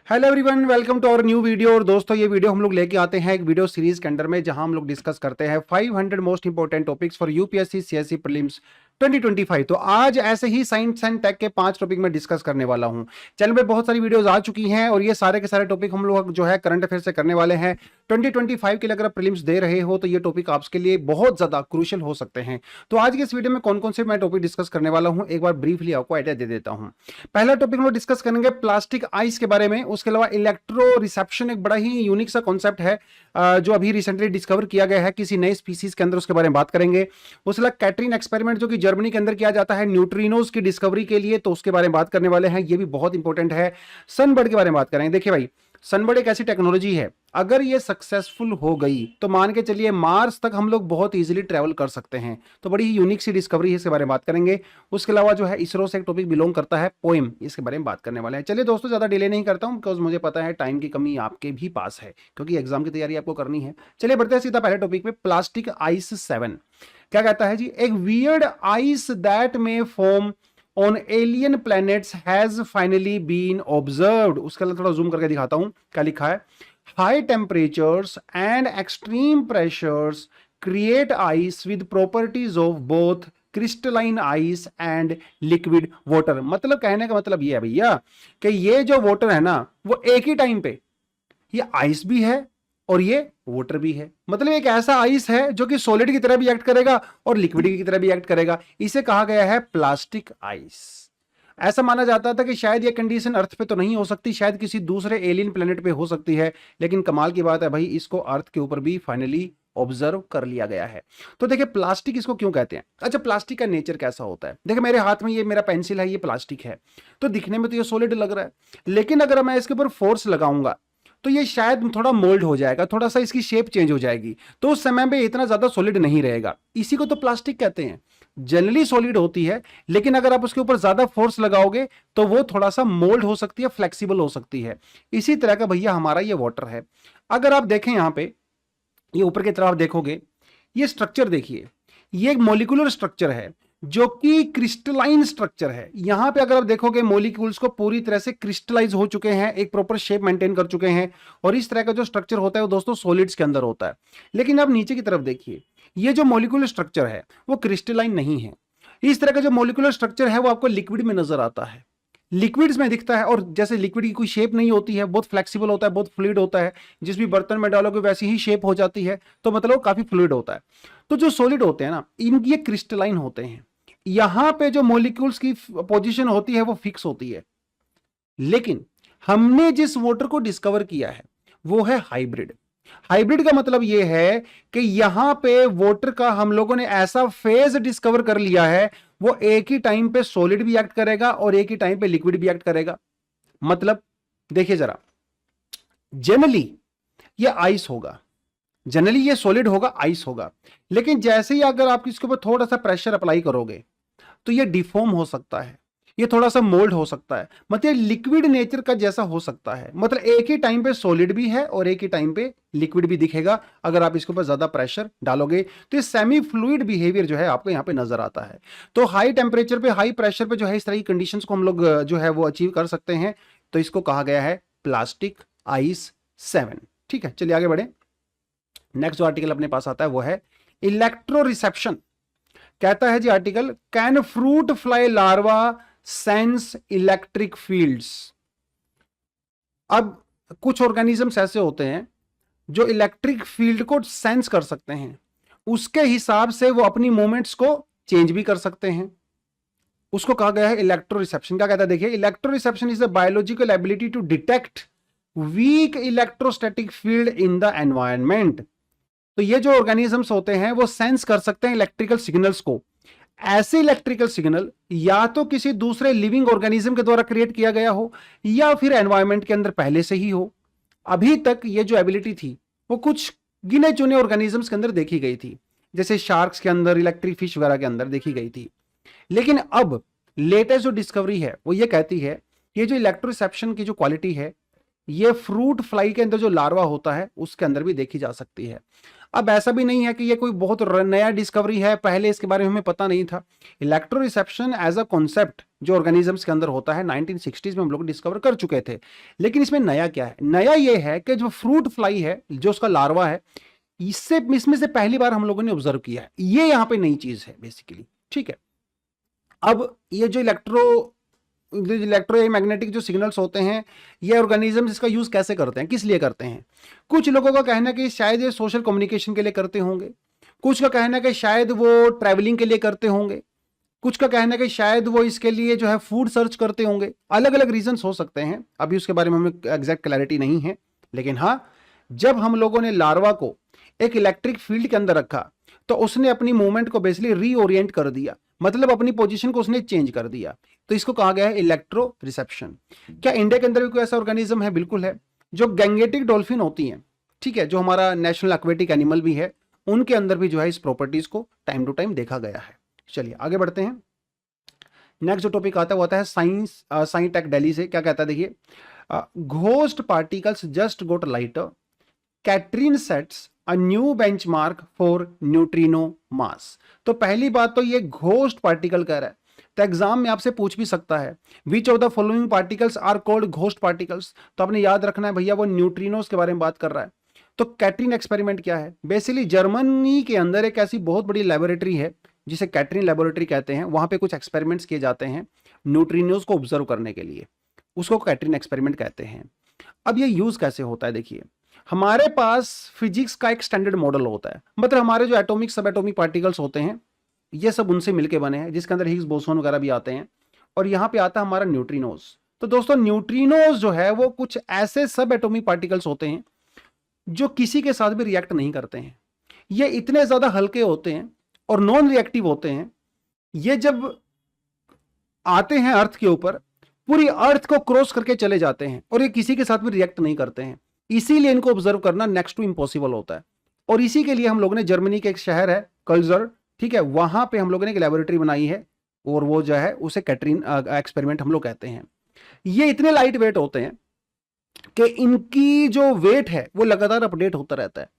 Hello everyone, welcome to our new video. और दोस्तों, ये वीडियो हम लोग लेके आते हैं एक वीडियो सीरीज के अंडर में, जहां हम लोग डिस्कस करते हैं 500 most important topics for UPSC CSC prelims 2025। तो आज ऐसे ही साइंस एंड टेक के 5 टॉपिक में डिस्कस करने वाला हूं। चैनल पे बहुत सारी वीडियोस आ चुकी हैं और ये सारे के सारे टॉपिक हम लोग जो है करंट अफेयर से करने वाले हैं 2025 के लिए। अगर आप प्रीलिम्स दे रहे हो तो ये टॉपिक आपके लिए बहुत ज्यादा क्रूशियल हो सकते हैं। तो आज के इस वीडियो में कौन कौन से मैं टॉपिक डिस्कस करने वाला हूं, एक बार ब्रीफली आपको आइडिया दे देता हूं। पहला टॉपिक हम लोग डिस्कस करेंगे प्लास्टिक आइस के बारे में। उसके अलावा इलेक्ट्रो रिसेप्शन, एक बड़ा ही यूनिक सा कॉन्सेप्ट है जो अभी रिसेंटली डिस्कवर किया गया है किसी नए स्पीसीज के अंदर, उसके बारे में बात करेंगे। उसके अलावा कैटरीन एक्सपेरिमेंट जो कि जर्मनी के अंदर किया जाता है न्यूट्रिनोज की डिस्कवरी के लिए, तो उसके बारे में बात करने वाले हैं, ये भी बहुत इंपॉर्टेंट है। सनबर्ड के बारे में बात करेंगे। देखिए भाई, सनबर्ड एक ऐसी टेक्नोलॉजी है, अगर ये सक्सेसफुल हो गई तो मान के चलिए मार्स तक हम लोग बहुत इजीली ट्रैवल कर सकते हैं। तो बड़ी ही यूनिक सी डिस्कवरी है, इसके बारे में बात करेंगे। उसके अलावा जो है इसरो से एक टॉपिक बिलोंग करता है, पोएम, इसके बारे में बात करने वाले हैं। चलिए दोस्तों, ज्यादा डिले नहीं करता हूं बिकॉज मुझे पता है टाइम की कमी आपके भी पास है, क्योंकि एग्जाम की तैयारी आपको करनी है। चलिए बढ़ते हैं सीधा पहले टॉपिक पे, प्लास्टिक आइस 7। क्या कहता है जी, एक weird ice that may form on alien planets has finally been observed. उसके लिए थोड़ा जूम करके दिखाता हूं क्या लिखा है। High temperatures and extreme pressures create ice with properties of both crystalline ice and liquid water. मतलब कहने का मतलब ये है भैया कि ये जो वाटर है ना, वो एक ही टाइम पे ये आइस भी है और ये वाटर भी है। मतलब एक ऐसा आइस है जो कि सॉलिड की तरह भी एक्ट करेगा और लिक्विड की तरह भी एक्ट करेगा। इसे कहा गया है प्लास्टिक आइस। ऐसा माना जाता था कि शायद ये कंडीशन अर्थ पे तो नहीं हो सकती, शायद किसी दूसरे एलियन प्लेनेट पे हो सकती है, लेकिन कमाल की बात है भाई, इसको अर्थ के ऊपर भी फाइनली ऑब्जर्व कर लिया गया है। तो देखिए प्लास्टिक इसको क्यों कहते हैं। अच्छा, प्लास्टिक का नेचर कैसा होता है। देखिए मेरे हाथ में ये मेरा पेंसिल है, ये प्लास्टिक है, तो दिखने में तो ये सॉलिड लग रहा है, लेकिन अगर मैं इसके ऊपर फोर्स लगाऊंगा तो ये शायद थोड़ा मोल्ड हो जाएगा, थोड़ा सा इसकी शेप चेंज हो जाएगी, तो उस समय में इतना ज्यादा सॉलिड नहीं रहेगा। इसी को तो प्लास्टिक कहते हैं। जनरली सॉलिड होती है, लेकिन अगर आप उसके ऊपर ज्यादा फोर्स लगाओगे तो वो थोड़ा सा मोल्ड हो सकती है, फ्लेक्सिबल हो सकती है। इसी तरह का भैया हमारा ये वाटर है। अगर आप देखें यहां पे, ये ऊपर की तरफ देखोगे, ये स्ट्रक्चर देखिए, ये एक मोलिकुलर स्ट्रक्चर है जो कि क्रिस्टलाइन स्ट्रक्चर है। यहां पे अगर आप देखोगे मॉलिक्यूल्स को पूरी तरह से क्रिस्टलाइज हो चुके हैं, एक प्रॉपर शेप मेंटेन कर चुके हैं, और इस तरह का जो स्ट्रक्चर होता है वो दोस्तों सॉलिड्स के अंदर होता है। लेकिन आप नीचे की तरफ देखिए, ये जो मॉलिक्यूलर स्ट्रक्चर है वो क्रिस्टलाइन नहीं है। इस तरह का जो मॉलिक्यूलर स्ट्रक्चर है वो आपको लिक्विड में नजर आता है, लिक्विड्स में दिखता है। और जैसे लिक्विड की कोई शेप नहीं होती है, बहुत फ्लेक्सिबल होता है, बहुत फ्लूइड होता है, जिस भी बर्तन में डालोगे वैसी ही शेप हो जाती है, तो मतलब काफी फ्लूइड होता है। तो जो सॉलिड होते हैं ना, ये क्रिस्टलाइन होते हैं। यहां पे जो मॉलिक्यूल्स की पोजीशन होती है वो फिक्स होती है। लेकिन हमने जिस वाटर को डिस्कवर किया है वो है हाइब्रिड। हाइब्रिड का मतलब यह है कि यहां पे वाटर का हम लोगों ने ऐसा फेज डिस्कवर कर लिया है, वो एक ही टाइम पे सॉलिड भी एक्ट करेगा और एक ही टाइम पे लिक्विड भी एक्ट करेगा। मतलब देखिए जरा, जनरली ये आइस होगा, जनरली ये सॉलिड होगा, आइस होगा, लेकिन जैसे ही अगर आप इसके ऊपर थोड़ा सा प्रेशर अप्लाई करोगे तो ये डिफॉर्म हो सकता है, ये थोड़ा सा मोल्ड हो सकता है, मतलब लिक्विड नेचर का जैसा हो सकता है। मतलब एक ही टाइम पे सॉलिड भी है और एक ही टाइम पे लिक्विड भी दिखेगा अगर आप इसके ऊपर ज्यादा प्रेशर डालोगे। तो ये सेमी फ्लूइड बिहेवियर जो है आपको यहाँ पे नजर आता है। तो हाई टेम्परेचर पे, हाई प्रेशर पे जो है इस तरह की कंडीशंस को हम लोग जो है वो अचीव कर सकते हैं। तो इसको कहा गया है प्लास्टिक आइस 7। ठीक है, चलिए आगे बढ़े। नेक्स्ट जो आर्टिकल अपने पास आता है वो है इलेक्ट्रो रिसेप्शन। कहता है जी article, can fruit fly larvae sense electric fields. अब कुछ ऑर्गेनिजम्स ऐसे होते हैं जो इलेक्ट्रिक फील्ड को सेंस कर सकते हैं, उसके हिसाब से वो अपनी मूवमेंट्स को चेंज भी कर सकते हैं। उसको कहा गया है इलेक्ट्रो रिसेप्शन। क्या कहता है देखिए, electroreception is the biological ability to detect weak electrostatic field in the environment. तो ये जो ऑर्गेनिजम्स होते हैं वो सेंस कर सकते हैं इलेक्ट्रिकल सिग्नल्स को। ऐसे इलेक्ट्रिकल सिग्नल या तो किसी दूसरे लिविंग ऑर्गेनिज्म के द्वारा क्रिएट किया गया हो या फिर एनवायरनमेंट के अंदर पहले से ही हो। अभी तक ये जो एबिलिटी थी वो कुछ गिने चुने ऑर्गेनिजम्स के अंदर देखी गई थी, जैसे शार्क्स के अंदर, इलेक्ट्रिक फिश वगैरह के अंदर देखी गई थी। लेकिन अब लेटेस्ट जो डिस्कवरी है वो ये कहती है कि ये जो इलेक्ट्रोरिसेप्शन की जो क्वालिटी है ये फ्रूट फ्लाई के अंदर जो लार्वा होता है उसके अंदर भी देखी जा सकती है। अब ऐसा भी नहीं है कि ये कोई बहुत नया डिस्कवरी है, पहले इसके बारे में हमें पता नहीं था। Electroreception as a concept जो ऑर्गेनिजम्स के अंदर होता है 1960s में हम लोग डिस्कवर कर चुके थे। लेकिन इसमें नया क्या है? नया ये है कि जो फ्रूट फ्लाई है, जो उसका लार्वा है, इसमें से पहली बार हम लोगों ने ऑब्जर्व किया है। ये यहाँ पे नई चीज है बेसिकली, ठीक है। अब ये जो इलेक्ट्रोमैग्नेटिक जो सिग्नल्स होते हैं, ये ऑर्गेनिजम्स इसका यूज कैसे करते हैं, किस लिए करते हैं? कुछ लोगों का कहना है कि शायद ये सोशल कम्युनिकेशन के लिए करते होंगे, कुछ का कहना है कि शायद वो ट्रैवलिंग के लिए करते होंगे, कुछ का कहना है कि शायद वो इसके लिए जो है फूड सर्च करते होंगे। अलग अलग रीजंस हो सकते हैं, अभी उसके बारे में हमें एग्जैक्ट क्लैरिटी नहीं है। लेकिन हाँ, जब हम लोगों ने लार्वा को एक इलेक्ट्रिक फील्ड के अंदर रखा तो उसने अपनी मूवमेंट को बेसिकली रीओरिएंट कर दिया, मतलब अपनी पोजीशन को उसने चेंज कर दिया। तो इसको कहा गया है इलेक्ट्रो रिसेप्शन। क्या इंडिया के अंदर भी कोई ऐसा ऑर्गेनिज्म है? बिल्कुल है। जो गैंगेटिक डॉल्फिन होती हैं, ठीक है, जो हमारा नेशनल एक्वेटिक एनिमल भी है, उनके अंदर भी जो है इस प्रॉपर्टीज को टाइम टू टाइम देखा गया है। चलिए आगे बढ़ते हैं। नेक्स्ट जो टॉपिक आता है वो आता है साइंस टेक दिल्ली से। क्या कहता है देखिए, ghost particles just got lighter, KATRIN sets a new benchmark for neutrino mass. तो पहली बात तो ये घोस्ट पार्टिकल कह रहा है, तो एग्जाम में आपसे पूछ भी सकता है which of the following particles are called ghost particles. तो आपने याद रखना है भैया वो न्यूट्रिनोस के बारे में बात कर रहा है। तो कैटरीन एक्सपेरिमेंट क्या है? बेसिकली जर्मनी के अंदर एक ऐसी बहुत बड़ी लेबोरेटरी है जिसे कैटरीन लेबोरेटरी कहते हैं। वहां पे कुछ एक्सपेरिमेंट्स किए जाते हैं न्यूट्रिनोस को ऑब्जर्व करने के लिए, उसको कैटरीन एक्सपेरिमेंट कहते हैं। अब ये यूज कैसे होता है देखिए, हमारे पास फिजिक्स का एक स्टैंडर्ड मॉडल होता है, मतलब हमारे जो एटॉमिक सब एटॉमिक पार्टिकल्स होते हैं ये सब उनसे मिलके बने हैं, जिसके अंदर हिग्स बोसोन वगैरह भी आते हैं। और यहाँ पे आता है हमारा न्यूट्रिनोज। तो दोस्तों न्यूट्रिनोज जो है वो कुछ ऐसे सब एटॉमिक पार्टिकल्स होते हैं जो किसी के साथ भी रिएक्ट नहीं करते हैं। ये इतने ज्यादा हल्के होते हैं और नॉन रिएक्टिव होते हैं। ये जब आते हैं अर्थ के ऊपर, पूरी अर्थ को क्रॉस करके चले जाते हैं और ये किसी के साथ भी रिएक्ट नहीं करते हैं। इसीलिए इनको ऑब्जर्व करना नेक्स्ट टू इम्पॉसिबल होता है। और इसी के लिए हम लोगों ने जर्मनी के एक शहर है कल्जर, ठीक है, वहां पे हम लोगों ने एक लेबोरेटरी बनाई है और वो जो है उसे कैटरीन एक्सपेरिमेंट हम लोग कहते हैं। ये इतने लाइट वेट होते हैं कि इनकी जो वेट है वो लगातार अपडेट होता रहता है।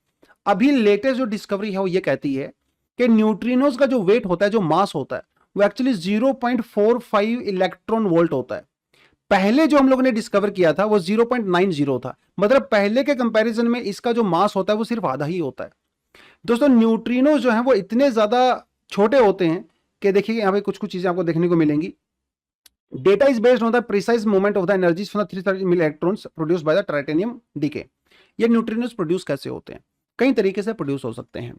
अभी लेटेस्ट जो डिस्कवरी है वो ये कहती है कि न्यूट्रिनोज का जो वेट होता है, जो मास होता है, वो एक्चुअली 0.45 इलेक्ट्रॉन वोल्ट होता है। पहले जो हम लोगों ने डिस्कवर किया था वो 0.90 था, मतलब पहले के कंपैरिजन में इसका जो मास होता है वो सिर्फ आधा ही होता है। दोस्तों न्यूट्रिनो जो है वो इतने ज्यादा छोटे होते हैं कि देखिए यहाँ पे कुछ कुछ चीजें आपको देखने को मिलेंगी। Data is based on the precise movement of the energies from the 330 million electrons produced by the titanium decay. ये न्यूट्रिनोज प्रोड्यूस कैसे होते हैं? कई तरीके से प्रोड्यूस हो सकते हैं।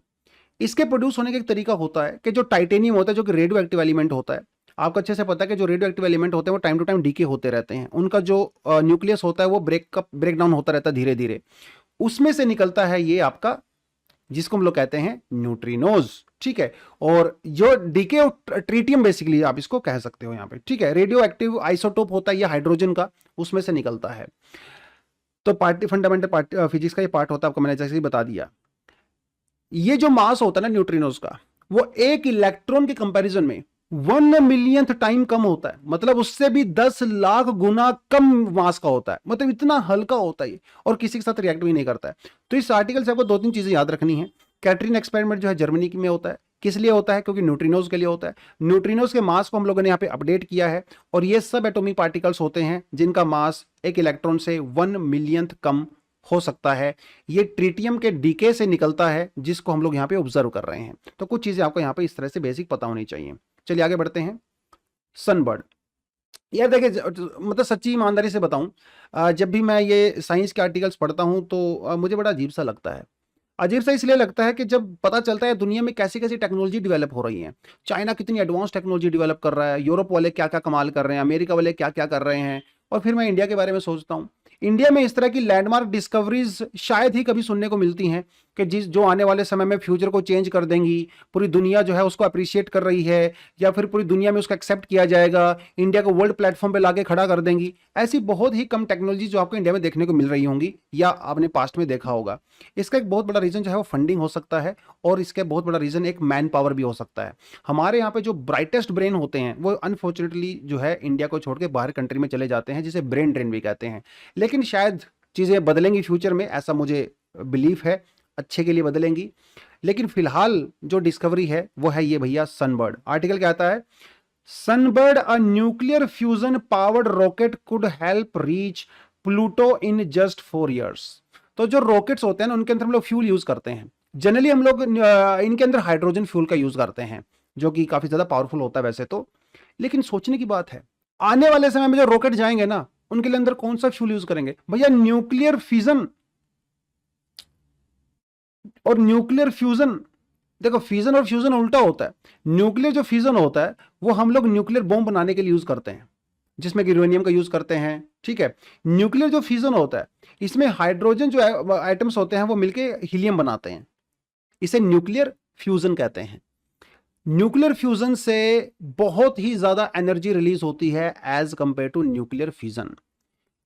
इसके प्रोड्यूस होने का एक तरीका होता है कि जो टाइटेनियम होता है, जो कि रेडियो एक्टिव एलिमेंट होता है, आपको अच्छे से पता है कि जो रेडियो एक्टिव एलिमेंट होते हैं वो टाइम टू टाइम डीके होते रहते हैं। उनका जो न्यूक्लियस होता है वो ब्रेक डाउन होता रहता है धीरे धीरे। उसमें से निकलता है ये आपका, जिसको हम लोग कहते हैं न्यूट्रिनोज, ठीक है। और जो डीके ट्रीटियम बेसिकली आप इसको कह सकते हो यहाँ पे, ठीक है। रेडियो एक्टिव आइसोटोप होता है ये हाइड्रोजन का, उसमें से निकलता है। तो फंडामेंटल फिजिक्स का ये पार्ट होता है, आपको मैंने जैसे ही बता दिया। ये जो मास होता है ना न्यूट्रिनोज का, वो एक इलेक्ट्रॉन के कंपैरिजन में 1 मिलियंथ टाइम कम होता है, मतलब उससे भी 10 लाख गुना कम मास का होता है, मतलब इतना हल्का होता है और किसी के साथ रिएक्ट भी नहीं करता है। तो इस आर्टिकल से आपको 2-3 चीजें याद रखनी है। कैटरीन एक्सपेरिमेंट जो है जर्मनी में होता है, किस लिए होता है? क्योंकि न्यूट्रिनोज के लिए होता है। न्यूट्रिनोज के मास को हम लोगों ने यहाँ पे अपडेट किया है और ये सब एटॉमिक पार्टिकल्स होते हैं जिनका मास एक इलेक्ट्रॉन से 1 मिलियंथ कम हो सकता है। ये ट्रिटियम के डीके से निकलता है जिसको हम लोग यहाँ पे ऑब्जर्व कर रहे हैं। तो कुछ चीजें आपको यहाँ पे इस तरह से बेसिक पता होनी चाहिए। चलिए आगे बढ़ते हैं। सनबर्ड, यार देखिए मतलब सच्ची ईमानदारी से बताऊं, जब भी मैं ये साइंस के आर्टिकल्स पढ़ता हूं तो मुझे बड़ा अजीब सा लगता है। अजीब सा इसलिए लगता है कि जब पता चलता है दुनिया में कैसी कैसी टेक्नोलॉजी डेवलप हो रही है। चाइना कितनी एडवांस टेक्नोलॉजी डेवलप कर रहा है, यूरोप वाले क्या क्या कमाल कर रहे हैं, अमेरिका वाले क्या क्या कर रहे हैं, और फिर मैं इंडिया के बारे में सोचता हूँ। इंडिया में इस तरह की लैंडमार्क डिस्कवरीज शायद ही कभी सुनने को मिलती हैं कि जो आने वाले समय में फ्यूचर को चेंज कर देंगी। पूरी दुनिया जो है उसको अप्रिशिएट कर रही है, या फिर पूरी दुनिया में उसको एक्सेप्ट किया जाएगा, इंडिया को वर्ल्ड प्लेटफॉर्म पे लाके खड़ा कर देंगी। ऐसी बहुत ही कम टेक्नोलॉजी जो आपको इंडिया में देखने को मिल रही होंगी या आपने पास्ट में देखा होगा। इसका एक बहुत बड़ा रीजन जो है वो फंडिंग हो सकता है, और इसका बहुत बड़ा रीजन एक मैन पावर भी हो सकता है। हमारे यहाँ पे जो ब्राइटेस्ट ब्रेन होते हैं वो अनफॉर्चुनेटली जो है इंडिया को छोड़ के बाहर कंट्री में चले जाते हैं, जिसे ब्रेन ड्रेन भी कहते हैं। लेकिन शायद चीजें बदलेंगी फ्यूचर में, ऐसा मुझे बिलीफ है। अच्छे के लिए बदलेंगी। लेकिन फिलहाल जो डिस्कवरी है वो है ये भैया सनबर्ड। आर्टिकल क्या आता है, sunbird a nuclear fusion powered rocket could help reach Pluto in just 4 years। तो जो रॉकेट्स होते हैं ना उनके अंदर हम लोग फ्यूल यूज करते हैं। जनरली हम लोग इनके अंदर हाइड्रोजन फ्यूल का यूज करते हैं जो कि काफी ज्यादा पावरफुल होता है वैसे तो। लेकिन सोचने की बात है, आने वाले समय में जो रॉकेट जाएंगे ना उनके लिए अंदर कौन सा फ्यूल यूज करेंगे भैया, न्यूक्लियर फिजन। और न्यूक्लियर फ्यूजन, देखो फिजन और फ्यूजन उल्टा होता है। न्यूक्लियर जो फ्यूजन होता है वो हम लोग न्यूक्लियर बॉम्ब बनाने के लिए यूज करते हैं, जिसमें कि यूरेनियम का यूज करते हैं, ठीक है। न्यूक्लियर जो फ्यूजन होता है इसमें हाइड्रोजन जो एटम्स होते हैं वो मिलके हीलियम बनाते हैं, इसे न्यूक्लियर फ्यूजन कहते हैं। न्यूक्लियर फ्यूजन से बहुत ही ज्यादा एनर्जी रिलीज होती है as compare to nuclear fusion.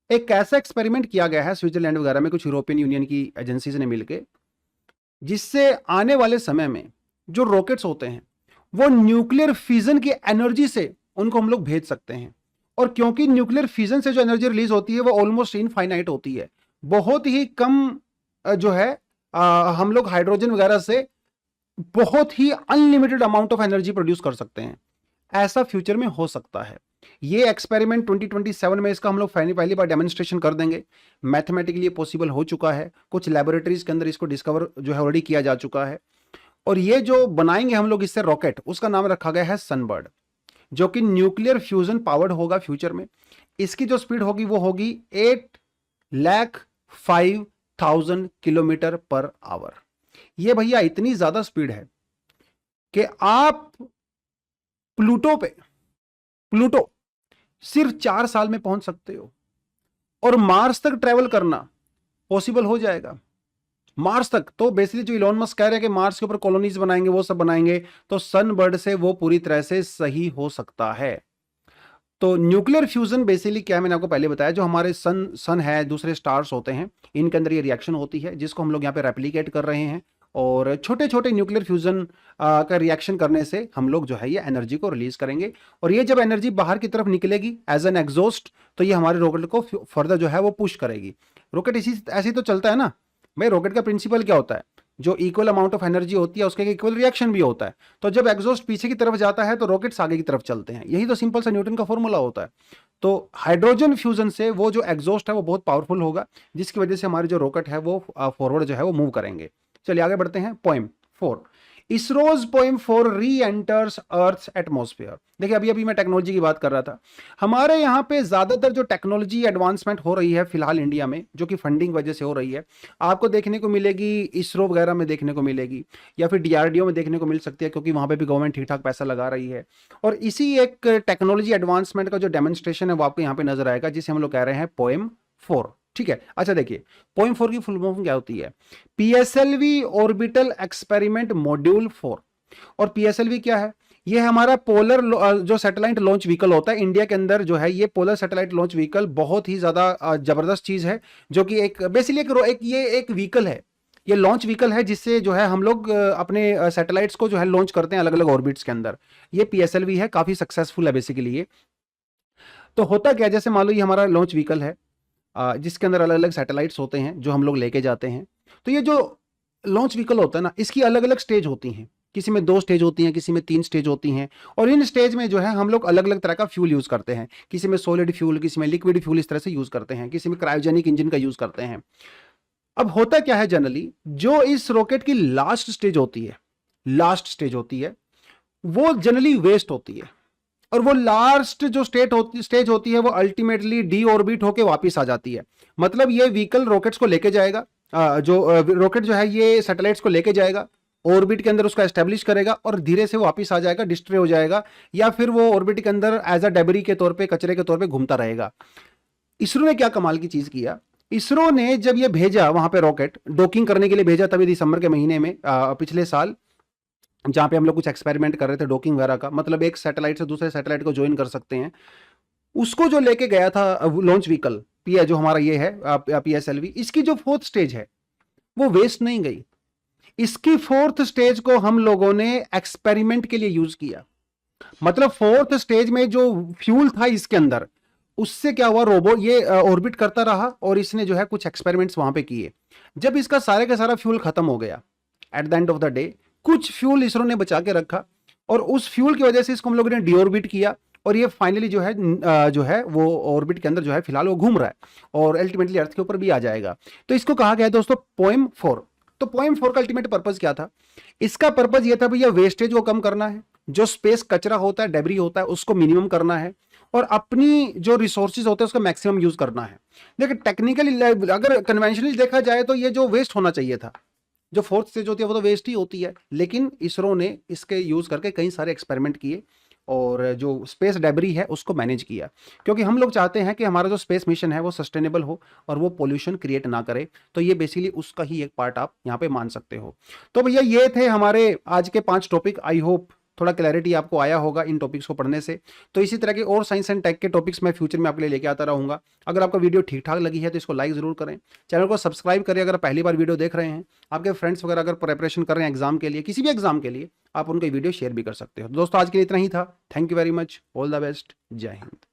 एक ऐसा एक्सपेरिमेंट किया गया है स्विट्जरलैंड वगैरह में, कुछ यूरोपियन यूनियन की एजेंसीज ने मिलकर, जिससे आने वाले समय में जो रॉकेट्स होते हैं वो न्यूक्लियर फ्यूजन की एनर्जी से उनको हम लोग भेज सकते हैं। और क्योंकि न्यूक्लियर फ्यूजन से जो एनर्जी रिलीज होती है वो ऑलमोस्ट इनफाइनाइट होती है, बहुत ही कम जो है हम लोग हाइड्रोजन वगैरह से बहुत ही unlimited amount of energy produce कर सकते हैं। ऐसा फ्यूचर में हो सकता है। ये एक्सपेरिमेंट 2027 में इसका हम लोग पहली बार डेमोन्स्ट्रेशन कर देंगे। मैथमेटिकली पॉसिबल हो चुका है, कुछ लैबोरेटरीज के अंदर इसको डिस्कवर जो है ऑलरेडी किया जा चुका है। और ये जो बनाएंगे हम लोग इससे रॉकेट, उसका नाम रखा गया है सनबर्ड, जो कि न्यूक्लियर फ्यूजन पावर्ड होगा फ्यूचर में। इसकी जो स्पीड होगी वो होगी 8,05,000 किलोमीटर पर आवर। ये भैया इतनी ज्यादा स्पीड है कि आप प्लूटो सिर्फ 4 साल में पहुंच सकते हो, और मार्स तक ट्रेवल करना पॉसिबल हो जाएगा। मार्स तक तो बेसिकली जो इलॉन मस्क कह रहे हैं कि मार्स के ऊपर कॉलोनीज बनाएंगे, वो सब बनाएंगे, तो सनबर्ड से वो पूरी तरह से सही हो सकता है। तो न्यूक्लियर फ्यूजन बेसिकली क्या है, मैंने आपको पहले बताया, जो हमारे सन है, दूसरे स्टार्स होते हैं, इनके अंदर ये रिएक्शन होती है जिसको हम लोग यहाँ पे रेप्लिकेट कर रहे हैं। और छोटे छोटे न्यूक्लियर फ्यूजन का रिएक्शन करने से हम लोग जो है ये एनर्जी को रिलीज करेंगे। और ये जब एनर्जी बाहर की तरफ निकलेगी एज एन एग्जॉस्ट, तो ये हमारे रॉकेट को फर्दर जो है वो पुश करेगी। रॉकेट ऐसे ही तो चलता है ना भाई। रॉकेट का प्रिंसिपल क्या होता है, जो इक्वल अमाउंट ऑफ एनर्जी होती है उसके इक्वल रिएक्शन भी होता है। तो जब एग्जॉस्ट पीछे की तरफ जाता है तो रॉकेट्स आगे की तरफ चलते हैं। यही तो सिंपल सा न्यूटन का फॉर्मूला होता है। तो हाइड्रोजन फ्यूजन से वो जो एग्जॉस्ट है वो बहुत पावरफुल होगा, जिसकी वजह से हमारे जो रॉकेट है वो फॉरवर्ड जो है वो मूव करेंगे। चलिए आगे बढ़ते हैं। पोएम 4, इसरोज पोएम 4 री एंटर्स अर्थ एटमॉस्फेयर। देखिए अभी अभी मैं टेक्नोलॉजी की बात कर रहा था। हमारे यहाँ पे ज्यादातर जो टेक्नोलॉजी एडवांसमेंट हो रही है फिलहाल इंडिया में, जो कि फंडिंग वजह से हो रही है, आपको देखने को मिलेगी इसरो वगैरह में देखने को मिलेगी, या फिर डीआरडीओ में देखने को मिल सकती है, क्योंकि वहां पे भी गवर्नमेंट ठीक ठाक पैसा लगा रही है। और इसी एक टेक्नोलॉजी एडवांसमेंट का जो डेमोन्स्ट्रेशन है वो आपको यहाँ पे नजर आएगा, जिसे हम लोग कह रहे हैं पोएम 4। ठीक है, अच्छा देखिए पोएम 4 की फुल फॉर्म क्या होती है, पीएसएलवी ऑर्बिटल एक्सपेरिमेंट मॉड्यूल 4। और पीएसएलवी क्या है, ये हमारा पोलर जो सैटेलाइट लॉन्च व्हीकल होता है इंडिया के अंदर जो है, ये पोलर सैटेलाइट लॉन्च व्हीकल बहुत ही ज्यादा जबरदस्त चीज है, जो कि एक बेसिकली ये एक व्हीकल है, ये लॉन्च व्हीकल है, जिससे जो है हम लोग अपने सैटेलाइट्स को जो है लॉन्च करते हैं अलग अलग ऑर्बिट्स के अंदर। ये पीएसएलवी है, काफी सक्सेसफुल है बेसिकली ये। तो होता क्या है, जैसे मान लो ये हमारा लॉन्च व्हीकल है जिसके अंदर अलग अलग सैटेलाइट्स होते हैं जो हम लोग लेके जाते हैं। तो ये जो लॉन्च व्हीकल होता है ना, इसकी अलग अलग स्टेज होती हैं, किसी में 2 स्टेज होती हैं, किसी में 3 स्टेज होती हैं। और इन स्टेज में जो है हम लोग अलग अलग तरह का फ्यूल यूज करते हैं, किसी में सॉलिड फ्यूल, किसी में लिक्विड फ्यूल, इस तरह से यूज करते हैं, किसी में क्रायोजेनिक इंजन का यूज करते हैं। अब होता क्या है, जनरली जो इस रॉकेट की लास्ट स्टेज होती है वो जनरली वेस्ट होती है, और वो लास्ट जो स्टेज होती है वो अल्टीमेटली डी ऑर्बिट होके वापस आ जाती है। मतलब ये व्हीकल रॉकेट्स को लेके जाएगा, जो रॉकेट जो है ये सैटेलाइट्स को लेके जाएगा, ऑर्बिट के अंदर उसका एस्टेब्लिश करेगा और धीरे से वापस आ जाएगा, डिस्ट्रॉय हो जाएगा, या फिर वो ऑर्बिट के अंदर एज अ डेबरी के तौर पे, कचरे के तौर पे घूमता रहेगा। इसरो ने क्या कमाल की चीज किया, इसरो ने जब ये भेजा वहां पे रॉकेट डॉकिंग करने के लिए भेजा, तभी दिसंबर के महीने में पिछले साल, जहां पे हम लोग कुछ एक्सपेरिमेंट कर रहे थे डॉकिंग वगैरह का, मतलब एक सैटेलाइट से दूसरे सैटेलाइट को ज्वाइन कर सकते हैं। उसको जो लेके गया था लॉन्च व्हीकल जो हमारा ये है पीएसएलवी, इसकी जो 4th स्टेज है वो वेस्ट नहीं गई। इसकी 4th स्टेज को हम लोगों ने एक्सपेरिमेंट के लिए यूज किया। मतलब 4th स्टेज में जो फ्यूल था इसके अंदर, उससे क्या हुआ, रोबो ये ऑर्बिट करता रहा और इसने जो है कुछ एक्सपेरिमेंट्स वहां पे किए। जब इसका सारे का सारा फ्यूल खत्म हो गया at the end of the day, कुछ फ्यूल इसरो ने बचा के रखा और उस फ्यूल की वजह से इसको हम लोगों ने डीऑर्बिट किया और ये फाइनली जो है वो ऑर्बिट के अंदर जो है फिलहाल वो घूम रहा है और अल्टीमेटली अर्थ के ऊपर भी आ जाएगा। तो इसको कहा गया है दोस्तों पोएम 4। तो पोएम 4 का अल्टीमेट पर्पज क्या था? इसका पर्पज ये था भैया वेस्टेज को कम करना है, जो स्पेस कचरा होता है, डेब्री होता है, उसको मिनिमम करना है और अपनी जो रिसोर्सेज होते हैं उसका मैक्सिमम यूज करना है। देखिए टेक्निकली अगर कन्वेंशनली देखा जाए तो ये जो वेस्ट होना चाहिए था, जो फोर्थ स्टेज होती है वो तो वेस्ट ही होती है, लेकिन इसरो ने इसके यूज करके कई सारे एक्सपेरिमेंट किए और जो स्पेस डेब्री है उसको मैनेज किया, क्योंकि हम लोग चाहते हैं कि हमारा जो स्पेस मिशन है वो सस्टेनेबल हो और वो पोल्यूशन क्रिएट ना करे। तो ये बेसिकली उसका ही एक पार्ट आप यहाँ पे मान सकते हो। तो भैया ये थे हमारे आज के 5 टॉपिक। आई होप थोड़ा क्लैरिटी आपको आया होगा इन टॉपिक्स को पढ़ने से। तो इसी तरह के और साइंस एंड टेक के टॉपिक्स मैं फ्यूचर में आपके लिए लेके आता रहूंगा। अगर आपको वीडियो ठीक ठाक लगी है तो इसको लाइक जरूर करें, चैनल को सब्सक्राइब करें अगर पहली बार वीडियो देख रहे हैं। आपके फ्रेंड्स वगैरह अगर प्रिपरेशन कर रहे हैं एग्जाम के लिए, किसी भी एग्जाम के लिए, आप उनको वीडियो शेयर भी कर सकते हो। दोस्तों आज के लिए इतना ही था। Thank you very much, all the best, जय हिंद।